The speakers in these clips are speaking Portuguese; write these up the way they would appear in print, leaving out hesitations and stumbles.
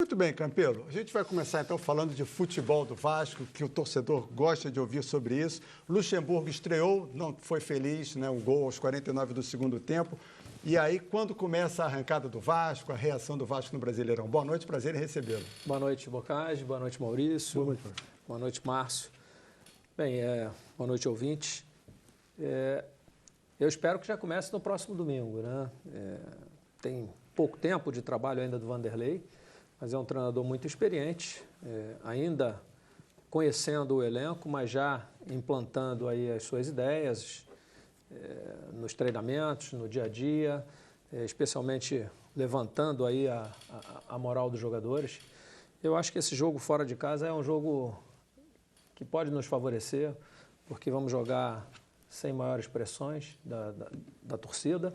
Muito bem, Campelo. A gente vai começar então falando de futebol do Vasco, que o torcedor gosta de ouvir sobre isso. Luxemburgo estreou, não foi feliz, né? Um gol aos 49 do segundo tempo. E aí, quando começa a arrancada do Vasco, a reação do Vasco no Brasileirão? Boa noite, prazer em recebê-lo. Boa noite, Bocage. Boa noite, Maurício. Boa noite, Boa noite, Márcio. Bem, boa noite, ouvintes. Eu espero que já comece no próximo domingo, né? Tem pouco tempo de trabalho ainda do Vanderlei, mas é um treinador muito experiente, ainda conhecendo o elenco, mas já implantando aí as suas ideias nos treinamentos, no dia a dia, especialmente levantando aí a moral dos jogadores. Eu acho que esse jogo fora de casa é um jogo que pode nos favorecer, porque vamos jogar sem maiores pressões da torcida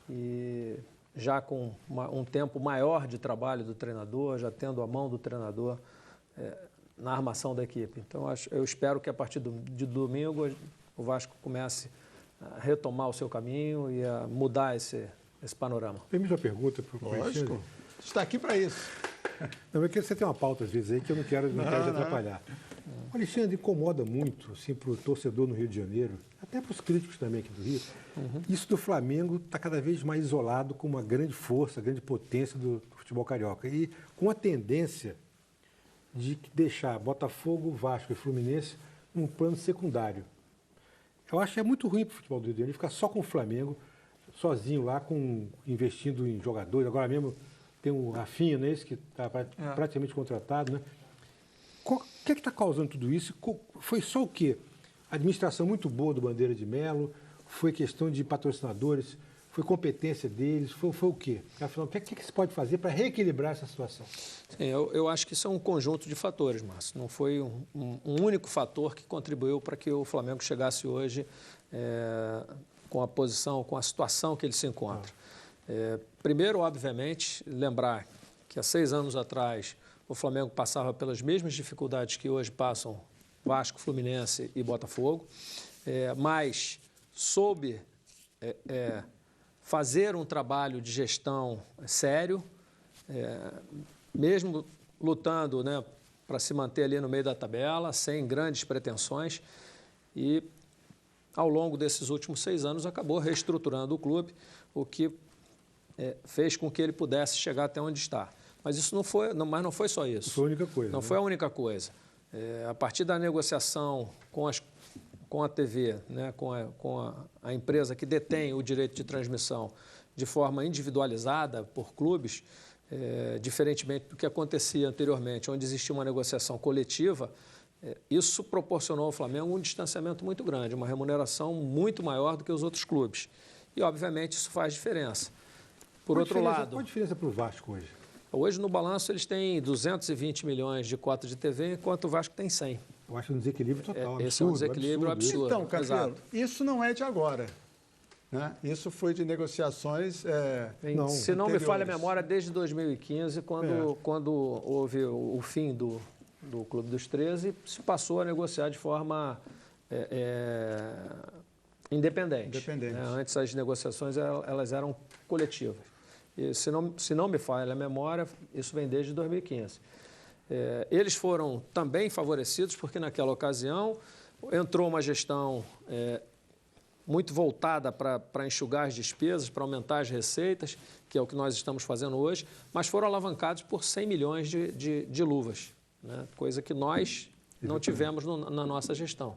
e já com um tempo maior de trabalho do treinador, já tendo a mão do treinador na armação da equipe. Então, eu espero que a partir de domingo o Vasco comece a retomar o seu caminho e a mudar esse panorama. Permite uma pergunta para o Alexandre? Lógico, está aqui para isso. Não, é que você tem uma pauta às vezes aí que eu não quero te atrapalhar. O Alexandre incomoda muito assim, para o torcedor no Rio de Janeiro, até para os críticos também aqui do Rio. Isso do Flamengo está cada vez mais isolado com uma grande força, grande potência do futebol carioca. E com a tendência de deixar Botafogo, Vasco e Fluminense num plano secundário. Eu acho que é muito ruim para o futebol do Rio de Janeiro ficar só com o Flamengo, sozinho lá, investindo em jogadores. Agora mesmo tem o Rafinha, né, esse que está praticamente contratado, né? O que é que está causando tudo isso? Foi só o quê? Administração muito boa do Bandeira de Melo, foi questão de patrocinadores, foi competência deles, foi o quê? Afinal, o que é que se pode fazer para reequilibrar essa situação? Sim, eu acho que isso é um conjunto de fatores, Márcio. Não foi um único fator que contribuiu para que o Flamengo chegasse hoje com a posição, com a situação que ele se encontra. Primeiro, obviamente, lembrar que há 6 anos atrás o Flamengo passava pelas mesmas dificuldades que hoje passam Vasco, Fluminense e Botafogo, mas soube fazer um trabalho de gestão sério, mesmo lutando, né, para se manter ali no meio da tabela, sem grandes pretensões, e ao longo desses últimos 6 anos acabou reestruturando o clube, o que fez com que ele pudesse chegar até onde está. Mas isso não foi só isso. Não foi a única coisa. Não foi a única coisa. A partir da negociação com a TV, né, com a empresa que detém o direito de transmissão de forma individualizada por clubes, diferentemente do que acontecia anteriormente, onde existia uma negociação coletiva, isso proporcionou ao Flamengo um distanciamento muito grande, uma remuneração muito maior do que os outros clubes. E, obviamente, isso faz diferença. Por outro lado... Qual a diferença para o Vasco hoje? Hoje, no balanço, eles têm 220 milhões de cota de TV, enquanto o Vasco tem 100. Eu acho um desequilíbrio total. Absurdo, esse é um desequilíbrio absurdo. Então, Campelo, isso não é de agora. Né? Isso foi de negociações se não me falha a memória, desde 2015, quando houve o fim do Clube dos 13, se passou a negociar de forma independente. Né? Antes, as negociações elas eram coletivas. E, se não me falha a memória, isso vem desde 2015. Eles foram também favorecidos porque, naquela ocasião, entrou uma gestão muito voltada para enxugar as despesas, para aumentar as receitas, que é o que nós estamos fazendo hoje, mas foram alavancados por 100 milhões de luvas, né? Coisa que nós não tivemos na nossa gestão.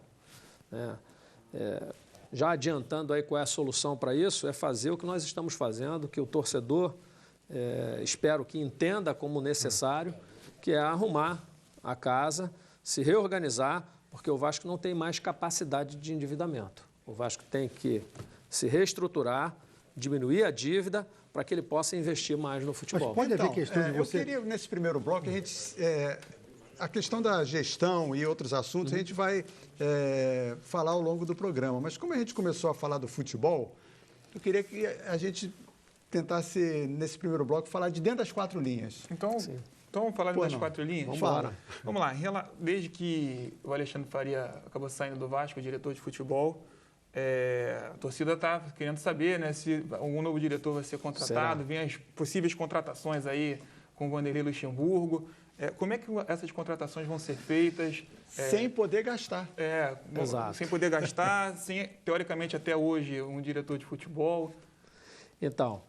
Já adiantando aí qual é a solução para isso, é fazer o que nós estamos fazendo, que o torcedor, espero que entenda como necessário, que é arrumar a casa, se reorganizar, porque o Vasco não tem mais capacidade de endividamento. O Vasco tem que se reestruturar, diminuir a dívida, para que ele possa investir mais no futebol. Mas pode haver questão de você... Eu queria, nesse primeiro bloco, a questão da gestão e outros assuntos, a gente vai falar ao longo do programa. Mas como a gente começou a falar do futebol, eu queria que a gente tentasse, nesse primeiro bloco, falar de dentro das 4 linhas. Então vamos falar das 4 linhas? Vamos lá. Desde que o Alexandre Faria acabou saindo do Vasco, o diretor de futebol, a torcida está querendo saber, né, se algum novo diretor vai ser contratado, vem as possíveis contratações aí com o Vanderlei Luxemburgo. Como é que essas contratações vão ser feitas? Sem poder gastar. Exato. Sem poder gastar, sem, teoricamente, até hoje, um diretor de futebol. Então,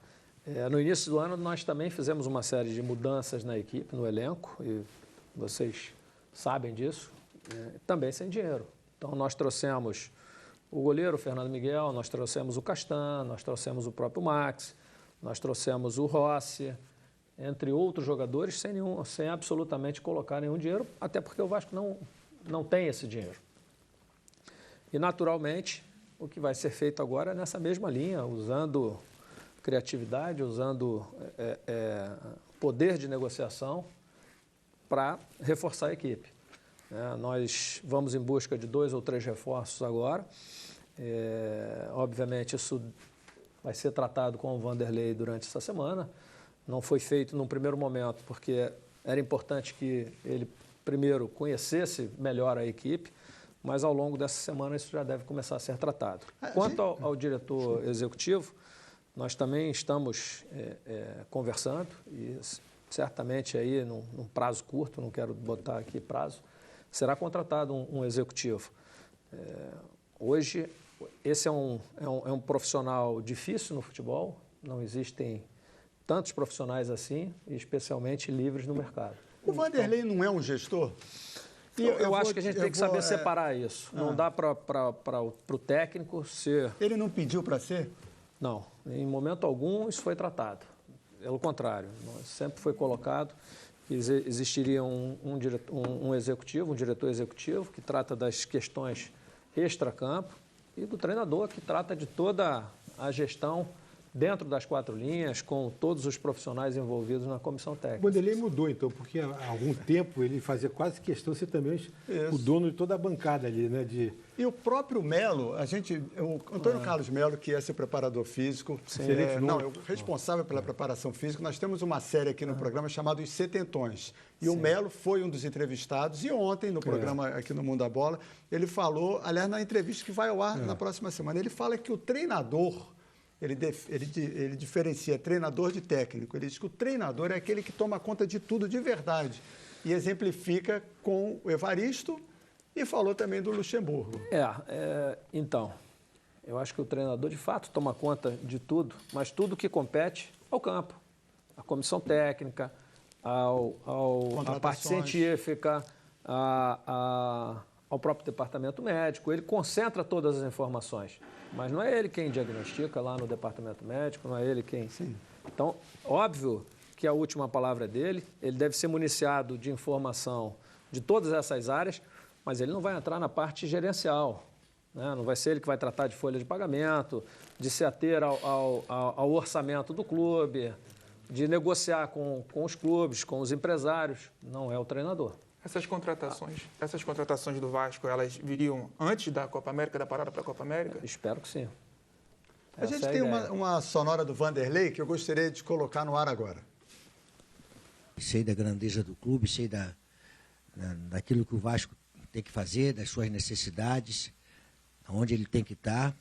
no início do ano, nós também fizemos uma série de mudanças na equipe, no elenco, e vocês sabem disso, também sem dinheiro. Então, nós trouxemos o goleiro, o Fernando Miguel, nós trouxemos o Castan, nós trouxemos o próprio Max, nós trouxemos o Rossi, entre outros jogadores, sem absolutamente colocar nenhum dinheiro, até porque o Vasco não tem esse dinheiro. E, naturalmente, o que vai ser feito agora é nessa mesma linha, usando criatividade, usando poder de negociação para reforçar a equipe. Nós vamos em busca de 2 ou 3 reforços agora. Obviamente, isso vai ser tratado com o Vanderlei durante essa semana. Não foi feito num primeiro momento, porque era importante que ele primeiro conhecesse melhor a equipe, mas ao longo dessa semana isso já deve começar a ser tratado. Quanto ao diretor executivo, nós também estamos conversando e certamente aí num prazo curto, não quero botar aqui prazo, será contratado um executivo. Hoje, esse é um profissional difícil no futebol, não existem tantos profissionais assim, e especialmente livres no mercado. O Vanderlei não é um gestor? Eu acho que a gente tem que saber separar isso. Não dá para o técnico ser... Ele não pediu para ser? Não, em momento algum isso foi tratado. Pelo contrário, sempre foi colocado que existiria um executivo, um diretor executivo, que trata das questões extracampo, e do treinador, que trata de toda a gestão dentro das 4 linhas, com todos os profissionais envolvidos na comissão técnica. O Vanderlei mudou, então, porque há algum tempo ele fazia quase questão de ser também o dono de toda a bancada ali, né? E o próprio Melo, o Antônio Carlos Melo, que é seu preparador físico, responsável pela preparação física, nós temos uma série aqui no programa chamada Os Setentões. E o Melo foi um dos entrevistados, e ontem, no programa aqui no Mundo da Bola, ele falou, aliás, na entrevista que vai ao ar na próxima semana, ele fala que o treinador... Ele diferencia treinador de técnico. Ele diz que o treinador é aquele que toma conta de tudo de verdade. E exemplifica com o Evaristo e falou também do Luxemburgo. Então, eu acho que o treinador, de fato, toma conta de tudo, mas tudo que compete ao campo. A comissão técnica, a parte científica, ao próprio departamento médico. Ele concentra todas as informações. Mas não é ele quem diagnostica lá no departamento médico, não é ele quem... Sim. Então, óbvio que a última palavra é dele, ele deve ser municiado de informação de todas essas áreas, mas ele não vai entrar na parte gerencial, né? Não vai ser ele que vai tratar de folha de pagamento, de se ater ao orçamento do clube, de negociar com os clubes, com os empresários. Não é o treinador. Essas contratações do Vasco, elas viriam antes da Copa América, da parada para a Copa América? Espero que sim. A gente tem uma sonora do Vanderlei que eu gostaria de colocar no ar agora. Sei da grandeza do clube, sei daquilo que o Vasco tem que fazer, das suas necessidades, onde ele tem que estar.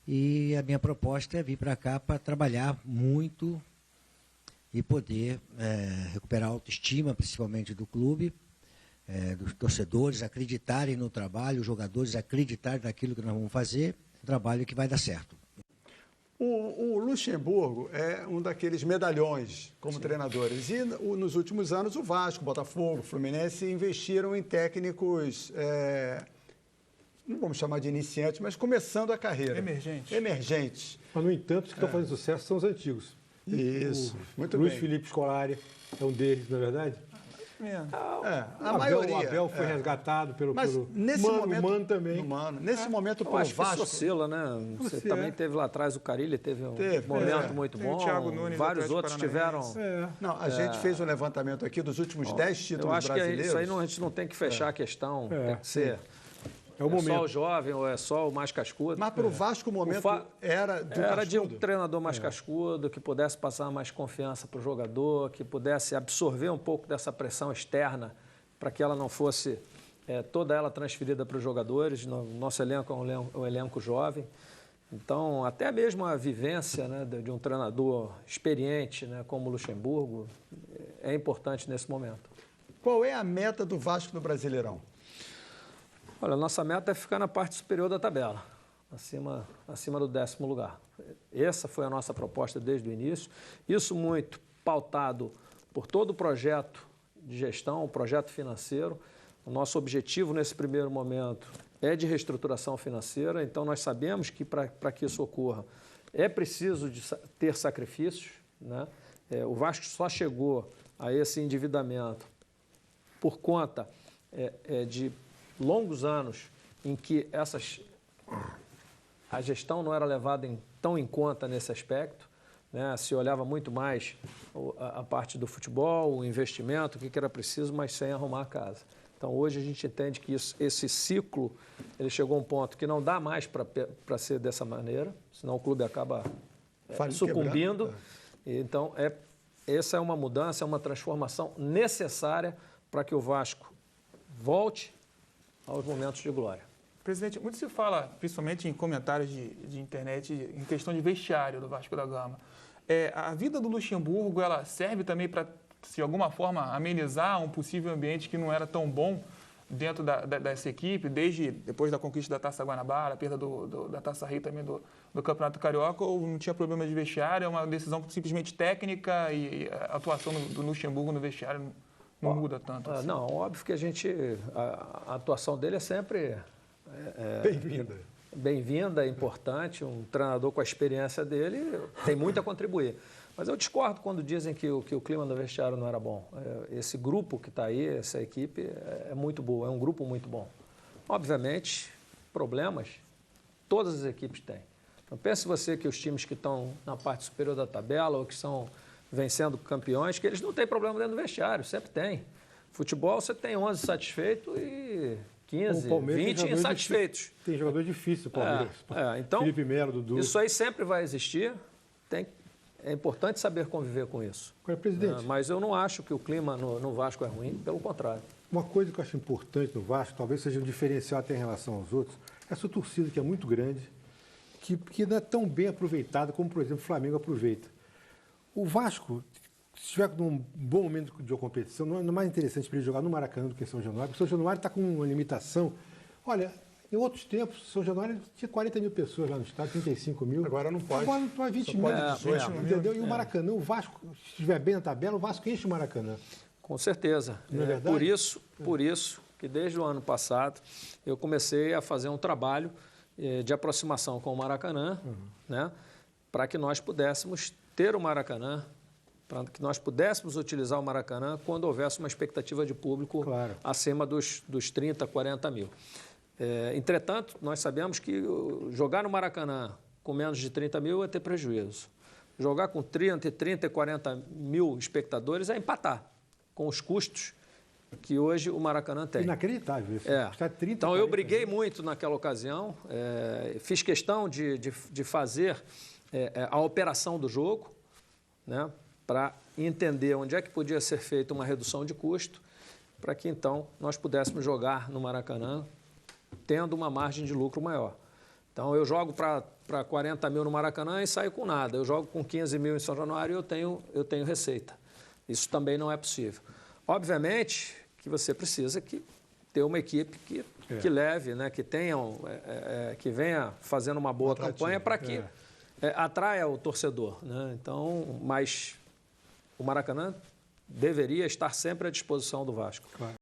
E a minha proposta é vir para cá para trabalhar muito e poder recuperar a autoestima, principalmente do clube, dos torcedores, acreditarem no trabalho, os jogadores acreditarem naquilo que nós vamos fazer, um trabalho que vai dar certo. O Luxemburgo é um daqueles medalhões como treinadores. E nos últimos anos o Vasco, o Botafogo, o Fluminense investiram em técnicos, não vamos chamar de iniciantes, mas começando a carreira. Emergentes. Mas, no entanto, os que estão fazendo sucesso são os antigos. Isso, muito Luiz bem. Felipe Scolari é um deles, não é verdade? A maioria. O Abel foi resgatado pelo nesse momento, Mano também. Nesse momento, eu acho que isso oscila, né? Você também teve lá atrás o Carille, teve um momento muito bom. Thiago Nunes, vários outros tiveram. Não, a gente fez um levantamento aqui dos últimos 10 títulos brasileiros. Eu acho que isso aí a gente não tem que fechar a questão. Tem que ser. É o momento. Só o jovem ou é só o mais cascudo? Mas para o Vasco o momento era de um treinador mais cascudo, que pudesse passar mais confiança para o jogador, que pudesse absorver um pouco dessa pressão externa para que ela não fosse toda ela transferida para os jogadores. Nosso elenco é um elenco jovem. Então, até mesmo a vivência, né, de um treinador experiente, né, como o Luxemburgo é importante nesse momento. Qual é a meta do Vasco no Brasileirão? Olha, a nossa meta é ficar na parte superior da tabela, acima do 10º lugar. Essa foi a nossa proposta desde o início. Isso muito pautado por todo o projeto de gestão, o projeto financeiro. O nosso objetivo nesse primeiro momento é de reestruturação financeira, então nós sabemos que para que isso ocorra é preciso ter sacrifícios, né? O Vasco só chegou a esse endividamento por conta de longos anos em que a gestão não era levada tão em conta nesse aspecto, né? Se olhava muito mais a parte do futebol, o investimento, o que era preciso, mas sem arrumar a casa. Então, hoje a gente entende que esse ciclo ele chegou a um ponto que não dá mais para ser dessa maneira, senão o clube acaba sucumbindo. Então, essa é uma mudança, é uma transformação necessária para que o Vasco volte aos momentos de glória. Presidente, muito se fala, principalmente em comentários de internet, em questão de vestiário do Vasco da Gama. A vida do Luxemburgo, ela serve também para, de alguma forma, amenizar um possível ambiente que não era tão bom dentro dessa equipe, desde depois da conquista da Taça Guanabara, a perda da Taça Rio também do Campeonato Carioca, ou não tinha problema de vestiário, é uma decisão simplesmente técnica e a atuação do Luxemburgo no vestiário não muda tanto? Assim. Não, óbvio que a atuação dele é sempre bem-vinda, é importante, um treinador com a experiência dele tem muito a contribuir. Mas eu discordo quando dizem que o clima do vestiário não era bom. Esse grupo que está aí, essa equipe, é muito boa, é um grupo muito bom. Obviamente, problemas todas as equipes têm. Não pense você que os times que estão na parte superior da tabela ou que estão vencendo campeões, que eles não têm problema dentro do vestiário, sempre tem. Futebol, você tem 11 satisfeitos e 15, 20 insatisfeitos. Tem jogador difícil, o Palmeiras. Então, Felipe Melo, Dudu. Isso aí sempre vai existir. É importante saber conviver com isso. Agora, presidente, mas eu não acho que o clima no Vasco é ruim, pelo contrário. Uma coisa que eu acho importante no Vasco, talvez seja um diferencial até em relação aos outros, é essa torcida que é muito grande, que não é tão bem aproveitada como, por exemplo, o Flamengo aproveita. O Vasco, se estiver num bom momento de uma competição, não é mais interessante para ele jogar no Maracanã do que em São Januário, porque São Januário está com uma limitação. Olha, em outros tempos, São Januário tinha 40 mil pessoas lá no estádio, 35 mil. Agora não pode. Agora não pode 20 mil. Entendeu? E o Maracanã, o Vasco, se estiver bem na tabela, o Vasco enche o Maracanã. Com certeza. Não é verdade? Por isso que desde o ano passado eu comecei a fazer um trabalho de aproximação com o Maracanã, né, para que nós pudéssemos ter o Maracanã, para que nós pudéssemos utilizar o Maracanã quando houvesse uma expectativa de público acima dos 30, 40 mil. Entretanto, nós sabemos que jogar no Maracanã com menos de 30 mil é ter prejuízo. Jogar com 30 e 40 mil espectadores é empatar com os custos que hoje o Maracanã tem. Inacreditável isso. Custa 30, então, eu briguei muito naquela ocasião, fiz questão de fazer a operação do jogo, né, para entender onde é que podia ser feita uma redução de custo, para que, então, nós pudéssemos jogar no Maracanã tendo uma margem de lucro maior. Então, eu jogo para 40 mil no Maracanã e saio com nada. Eu jogo com 15 mil em São Januário e eu tenho receita. Isso também não é possível. Obviamente que você precisa ter uma equipe que leve, né, que venha fazendo uma boa campanha para que atraia o torcedor, né? Então, mas o Maracanã deveria estar sempre à disposição do Vasco. Claro.